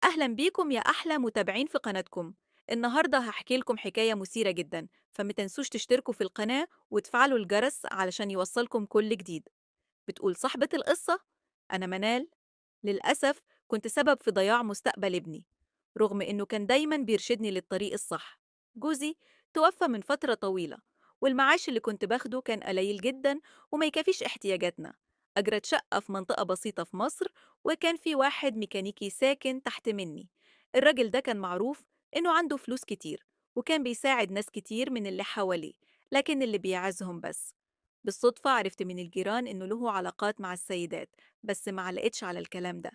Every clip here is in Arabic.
أهلا بيكم يا أحلى متابعين في قناتكم. النهاردة هحكي لكم حكاية مثيرة جدا، فمتنسوش تشتركوا في القناة وتفعلوا الجرس علشان يوصلكم كل جديد. بتقول صاحبة القصة: أنا منال. للأسف كنت سبب في ضياع مستقبل ابني، رغم إنه كان دايما بيرشدني للطريق الصح. جوزي توفى من فترة طويلة، والمعاش اللي كنت باخده كان قليل جدا وما يكفيش احتياجاتنا. أجرت شقة في منطقة بسيطة في مصر، وكان في واحد ميكانيكي ساكن تحت مني. الراجل ده كان معروف إنه عنده فلوس كتير، وكان بيساعد ناس كتير من اللي حواليه، لكن اللي بيعزهم بس. بالصدفة عرفت من الجيران إنه له علاقات مع السيدات، بس ما علقتش على الكلام ده.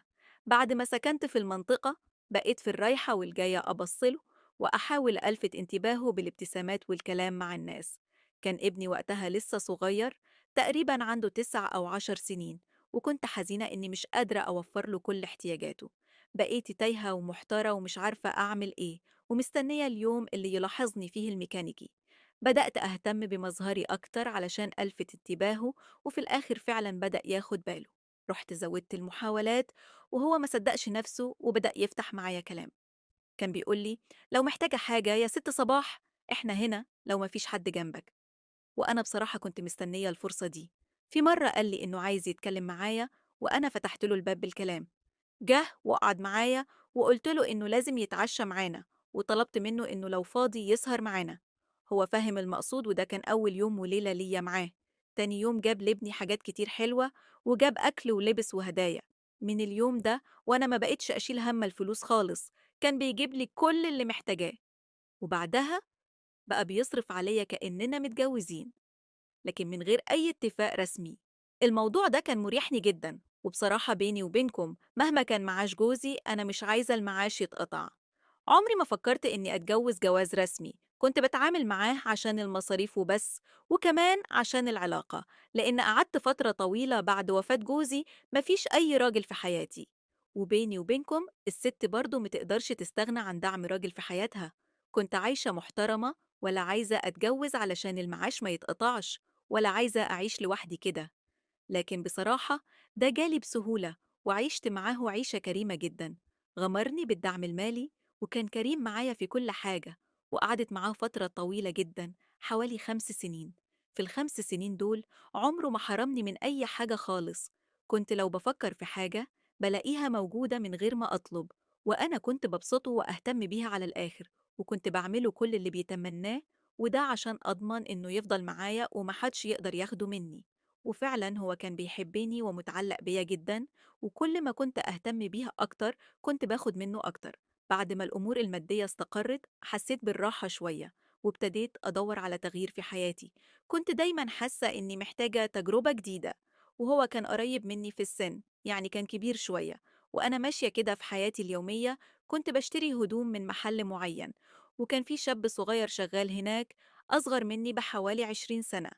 بعد ما سكنت في المنطقة، بقيت في الرايحة والجاية أبصله وأحاول ألفت انتباهه بالابتسامات والكلام مع الناس. كان ابني وقتها لسه صغير، تقريبا عنده 9 أو 10 سنين، وكنت حزينة إني مش قادرة أوفر له كل احتياجاته. بقيت تايهة ومحتارة ومش عارفة أعمل إيه، ومستنية اليوم اللي يلاحظني فيه الميكانيكي. بدأت أهتم بمظهري أكتر علشان ألفت انتباهه، وفي الآخر فعلا بدأ ياخد باله. رحت زودت المحاولات، وهو ما صدقش نفسه وبدأ يفتح معايا كلام. كان بيقول لي: لو محتاجة حاجة يا ست صباح، إحنا هنا لو مفيش حد جنبك. وأنا بصراحة كنت مستنية الفرصة دي. في مرة قال لي إنه عايز يتكلم معايا، وأنا فتحت له الباب بالكلام. جه وقعد معايا، وقلت له إنه لازم يتعشى معانا، وطلبت منه إنه لو فاضي يسهر معانا. هو فاهم المقصود، وده كان أول يوم وليلة ليا معاه. تاني يوم جاب لابني حاجات كتير حلوة، وجاب أكل ولبس وهدايا. من اليوم ده وأنا ما بقتش أشيل هم الفلوس خالص، كان بيجيب لي كل اللي محتاجاه. وبعدها بقى بيصرف عليا كأننا متجوزين، لكن من غير أي اتفاق رسمي. الموضوع ده كان مريحني جدا، وبصراحة بيني وبينكم مهما كان معاش جوزي أنا مش عايزة المعاش يتقطع. عمري ما فكرت إني أتجوز جواز رسمي، كنت بتعامل معاه عشان المصاريف وبس، وكمان عشان العلاقة، لأن قعدت فترة طويلة بعد وفاة جوزي مفيش أي راجل في حياتي. وبيني وبينكم الست برضو متقدرش تستغنى عن دعم راجل في حياتها. كنت عايشة محترمة، ولا عايزة أتجوز علشان المعاش ما يتقطعش، ولا عايزة أعيش لوحدي كده. لكن بصراحة ده جالي بسهولة، وعيشت معاه عيشة كريمة جدا. غمرني بالدعم المالي، وكان كريم معايا في كل حاجة. وقعدت معاه فترة طويلة جدا، حوالي 5 سنين. في ال5 سنين دول عمره ما حرمني من أي حاجة خالص. كنت لو بفكر في حاجة بلاقيها موجودة من غير ما أطلب، وأنا كنت ببسطه وأهتم بيها على الآخر، وكنت بعمله كل اللي بيتمناه. وده عشان أضمن إنه يفضل معايا ومحدش يقدر ياخده مني. وفعلا هو كان بيحبني ومتعلق بيا جدا، وكل ما كنت أهتم بيها أكتر كنت باخد منه أكتر. بعد ما الأمور المادية استقرت حسيت بالراحة شوية، وابتديت أدور على تغيير في حياتي. كنت دايما حاسة إني محتاجة تجربة جديدة. وهو كان قريب مني في السن، يعني كان كبير شوية. وأنا ماشية كده في حياتي اليومية، كنت بشتري هدوم من محل معين، وكان في شاب صغير شغال هناك، أصغر مني بحوالي 20 سنة.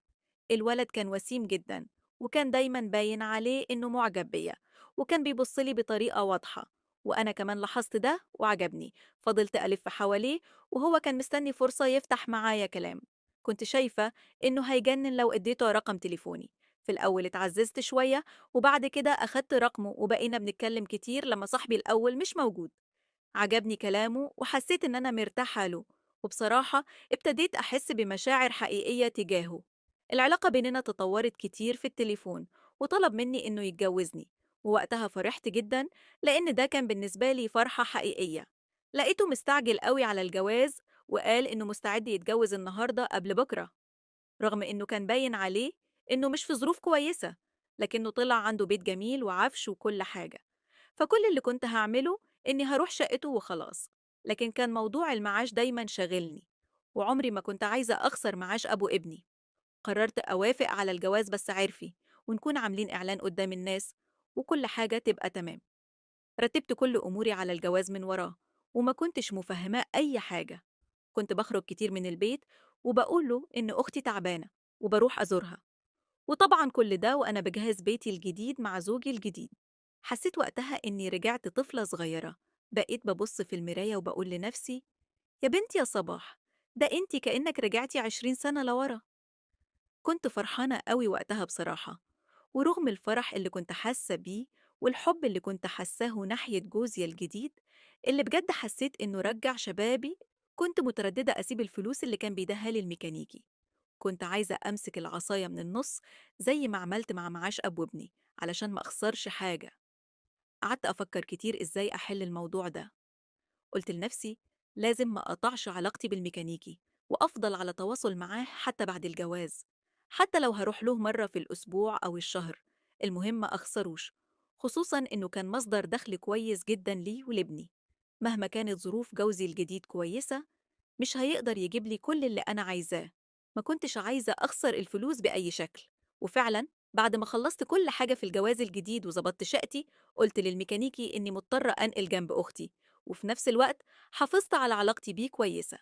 الولد كان وسيم جدا، وكان دايما باين عليه إنه معجب بيا، وكان بيبصلي بطريقة واضحة. وأنا كمان لاحظت ده وعجبني. فضلت ألف حواليه، وهو كان مستني فرصة يفتح معايا كلام. كنت شايفة إنه هيجنن لو اديته رقم تليفوني. في الأول اتعززت شوية، وبعد كده أخدت رقمه وبقينا بنتكلم كتير لما صاحبي الأول مش موجود. عجبني كلامه وحسيت إن أنا مرتاحة له، وبصراحة ابتديت أحس بمشاعر حقيقية تجاهه. العلاقة بيننا تطورت كتير في التليفون، وطلب مني إنه يتجوزني. ووقتها فرحت جدا، لأن ده كان بالنسبة لي فرحة حقيقية. لقيته مستعجل قوي على الجواز، وقال إنه مستعد يتجوز النهاردة قبل بكرة، رغم إنه كان باين عليه إنه مش في ظروف كويسة، لكنه طلع عنده بيت جميل وعفش وكل حاجة. فكل اللي كنت هعمله إني هروح شقته وخلاص. لكن كان موضوع المعاش دايما شاغلني، وعمري ما كنت عايزة أخسر معاش أبو ابني. قررت أوافق على الجواز بس عرفي، ونكون عاملين إعلان قدام الناس، وكل حاجة تبقى تمام. رتبت كل أموري على الجواز من وراه، وما كنتش مفهماه أي حاجة. كنت بخرج كتير من البيت، وبقوله إن أختي تعبانة وبروح أزورها. وطبعا كل ده وأنا بجهز بيتي الجديد مع زوجي الجديد. حسيت وقتها إني رجعت طفلة صغيرة. بقيت ببص في المراية وبقول لنفسي: يا بنتي يا صباح، ده انتي كأنك رجعتي 20 سنة لورا. كنت فرحانة قوي وقتها بصراحة. ورغم الفرح اللي كنت حاسة بيه والحب اللي كنت حاساه ناحية جوزي الجديد، اللي بجد حسيت إنه رجع شبابي. كنت مترددة أسيب الفلوس اللي كان بيديها لي الميكانيكي. كنت عايزة أمسك العصاية من النص زي ما عملت مع معاش أب وابني علشان ما أخسرش حاجة. قعدت أفكر كتير إزاي أحل الموضوع ده. قلت لنفسي لازم ما أقطعش علاقتي بالميكانيكي، وأفضل على تواصل معاه حتى بعد الجواز، حتى لو هروح له مرة في الأسبوع أو الشهر. المهم ما أخسروش، خصوصا إنه كان مصدر دخل كويس جدا لي ولابني. مهما كانت ظروف جوزي الجديد كويسة، مش هيقدر يجيب لي كل اللي أنا عايزاه. ما كنتش عايزة أخسر الفلوس بأي شكل. وفعلا بعد ما خلصت كل حاجة في الجواز الجديد وظبطت شقتي، قلت للميكانيكي إني مضطرة أنقل جنب أختي، وفي نفس الوقت حافظت على علاقتي بيه كويسة.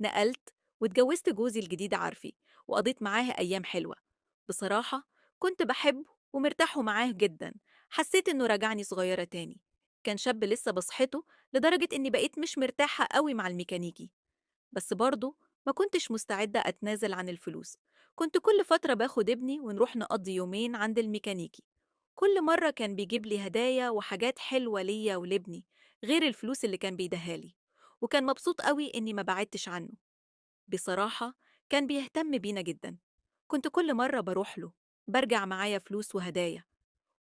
نقلت واتجوزت جوزي الجديد عارفي، وقضيت معاه أيام حلوة. بصراحة كنت بحبه ومرتاحه معاه جدا. حسيت إنه رجعني صغيرة تاني. كان شاب لسه بصحته، لدرجة إني بقيت مش مرتاحة قوي مع الميكانيكي. بس برضه ما كنتش مستعدة أتنازل عن الفلوس. كنت كل فترة باخد ابني ونروح نقضي يومين عند الميكانيكي. كل مرة كان بيجيب لي هدايا وحاجات حلوة ليا ولابني، غير الفلوس اللي كان بيديهالي. وكان مبسوط قوي إني ما بعدتش عنه. بصراحة كان بيهتم بينا جدا. كنت كل مرة بروح له برجع معايا فلوس وهدايا.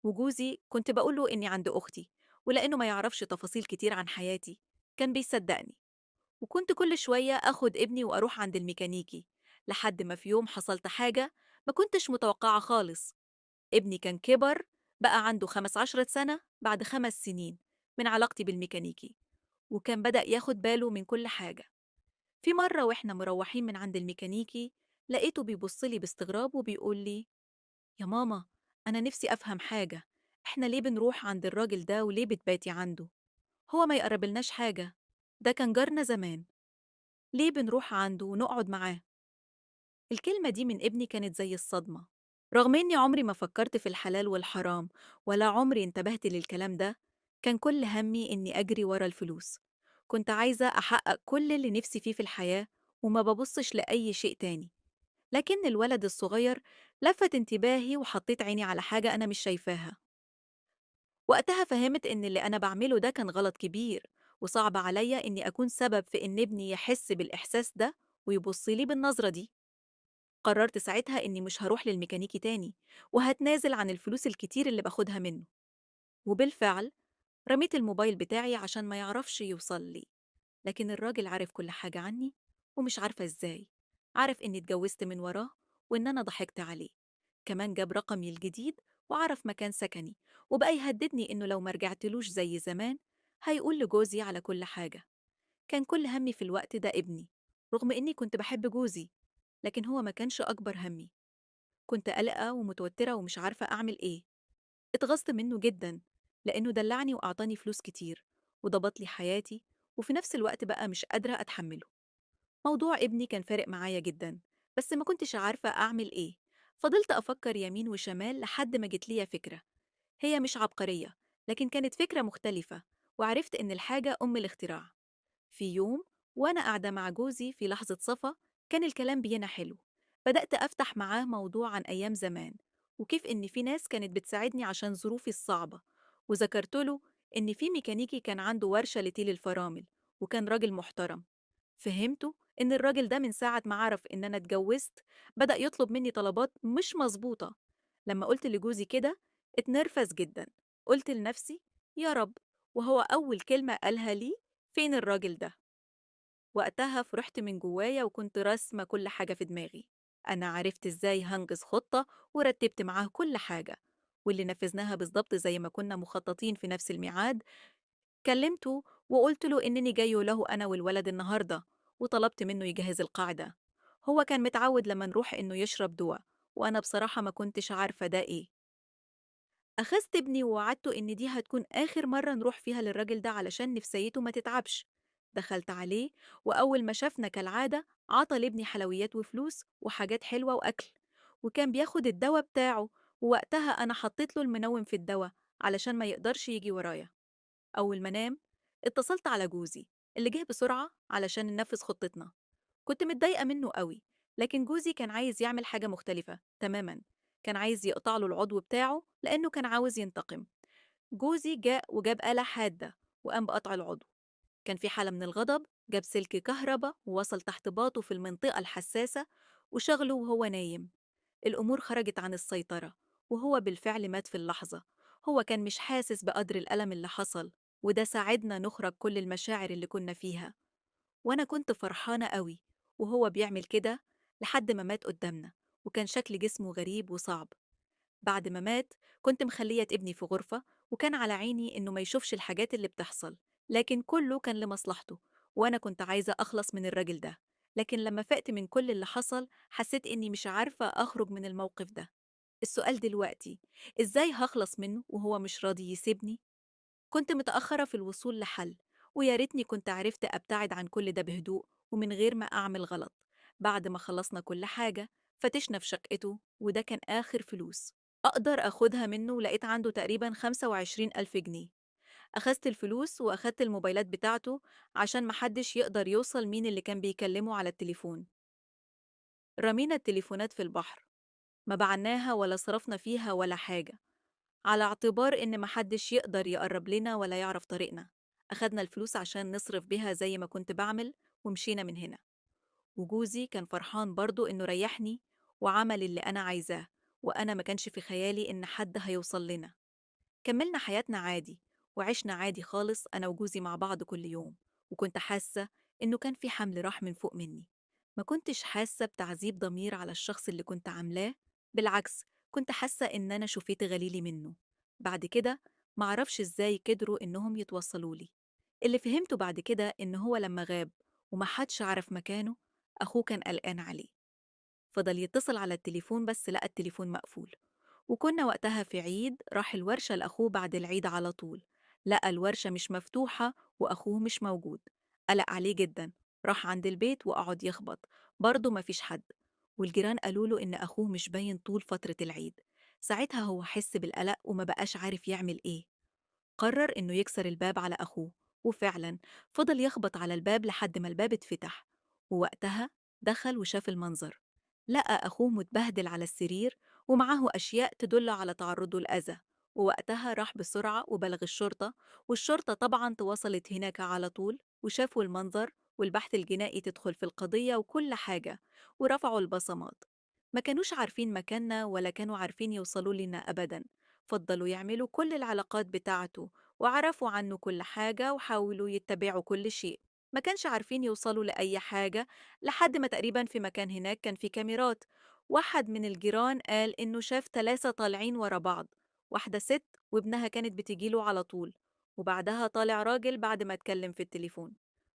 وجوزي كنت بقوله إني عند أختي، ولأنه ما يعرفش تفاصيل كتير عن حياتي كان بيصدقني. وكنت كل شوية أخد ابني وأروح عند الميكانيكي، لحد ما في يوم حصلت حاجة ما كنتش متوقعة خالص. ابني كان كبر، بقى عنده 15 سنة بعد 5 سنين من علاقتي بالميكانيكي، وكان بدأ ياخد باله من كل حاجة. في مرة وإحنا مروحين من عند الميكانيكي، لقيته بيبصلي باستغراب وبيقول لي: يا ماما، أنا نفسي أفهم حاجة. إحنا ليه بنروح عند الراجل ده وليه بتباتي عنده؟ هو ما يقربلناش حاجة، ده كان جارنا زمان. ليه بنروح عنده ونقعد معاه؟ الكلمة دي من ابني كانت زي الصدمة. رغم إني عمري ما فكرت في الحلال والحرام، ولا عمري انتبهت للكلام ده. كان كل همي إني أجري ورا الفلوس. كنت عايزة أحقق كل اللي نفسي فيه في الحياة، وما ببصش لأي شيء تاني. لكن الولد الصغير لفت انتباهي وحطيت عيني على حاجة أنا مش شايفاها. وقتها فهمت إن اللي أنا بعمله ده كان غلط كبير، وصعب عليا إني أكون سبب في إن ابني يحس بالإحساس ده ويبص لي بالنظرة دي. قررت ساعتها إني مش هروح للميكانيكي تاني، وهتنازل عن الفلوس الكتير اللي باخدها منه. وبالفعل رميت الموبايل بتاعي عشان ما يعرفش يوصل لي. لكن الراجل عارف كل حاجة عني، ومش عارفة إزاي. عارف إني اتجوزت من وراه، وإن أنا ضحكت عليه. كمان جاب رقمي الجديد، وعرف مكان سكني، وبقى يهددني إنه لو مرجعتلوش زي زمان هيقول لجوزي على كل حاجة. كان كل همي في الوقت ده ابني، رغم إني كنت بحب جوزي، لكن هو ما كانش أكبر همي. كنت قلقة ومتوترة ومش عارفة أعمل إيه. اتغصت منه جدا، لأنه دلعني وأعطاني فلوس كتير، وضبط لي حياتي، وفي نفس الوقت بقى مش قادرة أتحمله. موضوع ابني كان فارق معايا جدا، بس ما كنتش عارفة أعمل إيه. فضلت أفكر يمين وشمال لحد ما جت لي فكرة. هي مش عبقرية، لكن كانت فكرة مختلفة. وعرفت إن الحاجة أم الاختراع. في يوم وأنا قاعدة مع جوزي في لحظة صفا، كان الكلام بينا حلو. بدأت أفتح معاه موضوع عن أيام زمان، وكيف إن في ناس كانت بتساعدني عشان ظروفي الصعبة. وذكرت له إن في ميكانيكي كان عنده ورشة لتيل الفرامل، وكان راجل محترم. فهمته إن الراجل ده من ساعة ما عرف إن أنا اتجوزت بدأ يطلب مني طلبات مش مظبوطة. لما قلت لجوزي كده اتنرفز جدا. قلت لنفسي: يا رب، وهو أول كلمة قالها لي: فين الراجل ده؟ وقتها فرحت من جوايا وكنت راسمة كل حاجة في دماغي. أنا عرفت إزاي هنجز خطة، ورتبت معاه كل حاجة، واللي نفذناها بالظبط زي ما كنا مخططين في نفس الميعاد. كلمته وقلت له إنني جاي له أنا والولد النهاردة، وطلبت منه يجهز القاعدة. هو كان متعود لما نروح إنه يشرب دواء، وأنا بصراحة ما كنتش عارفة ده إيه. أخذت ابني ووعدته إن دي هتكون آخر مرة نروح فيها للراجل ده علشان نفسيته ما تتعبش. دخلت عليه، وأول ما شافنا كالعادة عطى لابني حلويات وفلوس وحاجات حلوة وأكل، وكان بياخد الدواء بتاعه. ووقتها أنا حطيت له المنوم في الدواء علشان ما يقدرش يجي ورايا. أول ما نام اتصلت على جوزي، اللي جه بسرعة علشان ننفذ خطتنا. كنت متضايقة منه قوي، لكن جوزي كان عايز يعمل حاجة مختلفة تماما. كان عايز يقطع له العضو بتاعه لأنه كان عاوز ينتقم. جوزي جاء وجاب آلة حادة، وقام بقطع العضو. كان في حالة من الغضب، جاب سلك كهربا ووصل تحت باطه في المنطقة الحساسة وشغله وهو نايم. الأمور خرجت عن السيطرة، وهو بالفعل مات في اللحظة. هو كان مش حاسس بقدر الألم اللي حصل، وده ساعدنا نخرج كل المشاعر اللي كنا فيها. وأنا كنت فرحانة قوي وهو بيعمل كده لحد ما مات قدامنا، وكان شكل جسمه غريب وصعب. بعد ما مات كنت مخلية ابني في غرفة، وكان على عيني إنه ما يشوفش الحاجات اللي بتحصل، لكن كله كان لمصلحته. وأنا كنت عايزة أخلص من الراجل ده، لكن لما فقت من كل اللي حصل حسيت إني مش عارفة أخرج من الموقف ده. السؤال دلوقتي، إزاي هخلص منه وهو مش راضي يسيبني؟ كنت متأخرة في الوصول لحل، ويا ريتني كنت عرفت أبتعد عن كل ده بهدوء ومن غير ما أعمل غلط. بعد ما خلصنا كل حاجة فتشنا في شقته، وده كان آخر فلوس أقدر أخدها منه. لقيت عنده تقريبا 25,000 جنيه. أخذت الفلوس وأخذت الموبايلات بتاعته عشان محدش يقدر يوصل مين اللي كان بيكلمه على التليفون. رمينا التليفونات في البحر، ما بعناها ولا صرفنا فيها ولا حاجة، على اعتبار إن محدش يقدر يقرب لنا ولا يعرف طريقنا. أخدنا الفلوس عشان نصرف بيها زي ما كنت بعمل، ومشينا من هنا. وجوزي كان فرحان برضو إنه ريحني وعمل اللي أنا عايزاه، وأنا ما كانش في خيالي إن حد هيوصل لنا. كملنا حياتنا عادي، وعشنا عادي خالص أنا وجوزي مع بعض كل يوم. وكنت حاسة إنه كان في حمل راح من فوق مني. ما كنتش حاسة بتعذيب ضمير على الشخص اللي كنت عاملاه، بالعكس كنت حاسة إن أنا شفيت غليلي منه. بعد كده معرفش إزاي قدروا إنهم يتوصلوا لي. اللي فهمته بعد كده إن هو لما غاب ومحدش عرف مكانه، أخوه كان قلقان عليه. فضل يتصل على التليفون بس لقى التليفون مقفول. وكنا وقتها في عيد، راح الورشة لأخوه بعد العيد على طول، لقى الورشة مش مفتوحة وأخوه مش موجود. قلق عليه جدا، راح عند البيت وقعد يخبط، برضه مفيش حد. والجيران قالوا له إن أخوه مش باين طول فترة العيد. ساعتها هو حس بالقلق وما بقاش عارف يعمل إيه. قرر إنه يكسر الباب على أخوه، وفعلا فضل يخبط على الباب لحد ما الباب اتفتح. ووقتها دخل وشاف المنظر، لقى أخوه متبهدل على السرير ومعاه أشياء تدل على تعرضه لأذى. ووقتها راح بسرعة وبلغ الشرطة، والشرطة طبعا تواصلت هناك على طول وشافوا المنظر، والبحث الجنائي تدخل في القضية وكل حاجة، ورفعوا البصمات. ما كانوش عارفين مكاننا ولا كانوا عارفين يوصلوا لنا أبدا. فضلوا يعملوا كل العلاقات بتاعته، وعرفوا عنه كل حاجة وحاولوا يتبعوا كل شيء. ما كانش عارفين يوصلوا لأي حاجة، لحد ما تقريبا في مكان هناك كان في كاميرات. واحد من الجيران قال إنه شاف 3 طالعين ورا بعض، واحدة ست وابنها كانت بتجيله على طول، وبعدها طالع راجل بعد ما اتكلم في التليفون.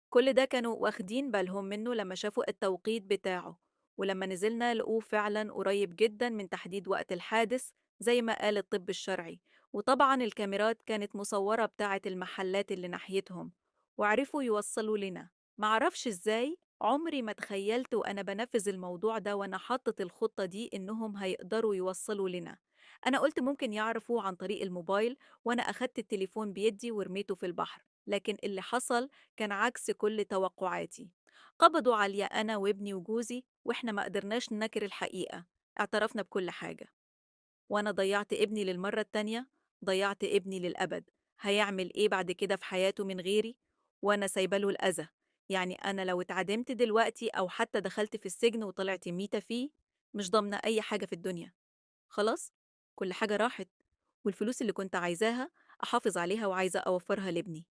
كل ده كانوا واخدين بالهم منه لما شافوا التوقيت بتاعه. ولما نزلنا لقوه فعلا قريب جدا من تحديد وقت الحادث زي ما قال الطب الشرعي. وطبعا الكاميرات كانت مصورة بتاعة المحلات اللي ناحيتهم، وعرفوا يوصلوا لنا. معرفش ازاي، عمري ما تخيلت وأنا بنفذ الموضوع ده وأنا حاطة الخطة دي إنهم هيقدروا يوصلوا لنا. أنا قلت ممكن يعرفوا عن طريق الموبايل، وأنا أخدت التليفون بيدي ورميته في البحر، لكن اللي حصل كان عكس كل توقعاتي. قبضوا عليا أنا وابني وجوزي، وإحنا ما قدرناش ننكر الحقيقة. اعترفنا بكل حاجة. وأنا ضيعت ابني للمرة التانية، ضيعت ابني للأبد. هيعمل إيه بعد كده في حياته من غيري؟ وأنا سايباله الأذى. يعني أنا لو اتعدمت دلوقتي أو حتى دخلت في السجن وطلعت ميتة فيه، مش ضامنة أي حاجة في الدنيا. خلاص، كل حاجة راحت. والفلوس اللي كنت عايزاها أحافظ عليها وعايزة أوفرها لابني.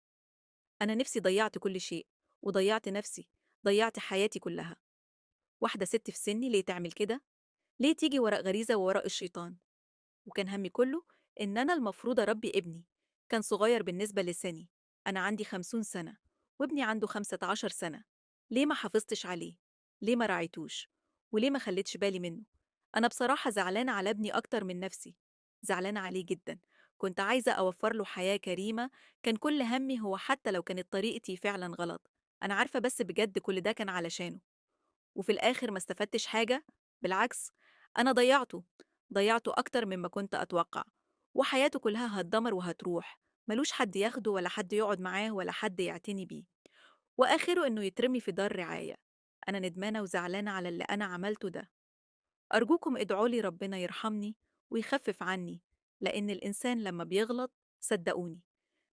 أنا نفسي ضيعت كل شيء، وضيعت نفسي، ضيعت حياتي كلها. واحدة ست في سني ليه تعمل كده؟ ليه تيجي وراء غريزة ووراء الشيطان؟ وكان همي كله إن أنا المفروض أربي ابني. كان صغير بالنسبة لسني، أنا عندي 50 سنة وابني عنده 15 سنة. ليه ما حافظتش عليه؟ ليه ما رعيتوش؟ وليه ما خليتش بالي منه؟ أنا بصراحة زعلانة على ابني أكتر من نفسي، زعلانة عليه جدا. كنت عايزة أوفر له حياة كريمة. كان كل همي هو حتى لو كانت طريقتي فعلا غلط، أنا عارفة، بس بجد كل ده كان علشانه. وفي الآخر ما استفدتش حاجة، بالعكس، أنا ضيعته أكتر مما كنت أتوقع. وحياته كلها هتدمر وهتروح، ملوش حد ياخده ولا حد يقعد معاه ولا حد يعتني بيه، وآخره إنه يترمي في دار رعاية. أنا ندمانة وزعلانة على اللي أنا عملته ده. أرجوكم ادعولي ربنا يرحمني ويخفف عني، لأن الإنسان لما بيغلط، صدقوني،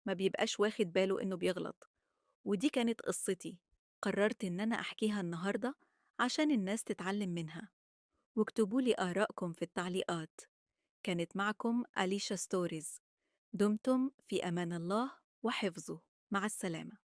ما بيبقاش واخد باله إنه بيغلط. ودي كانت قصتي، قررت إن أنا أحكيها النهاردة عشان الناس تتعلم منها. واكتبوا لي آرائكم في التعليقات. كانت معكم أليشا ستوريز. دمتم في أمان الله وحفظه. مع السلامة.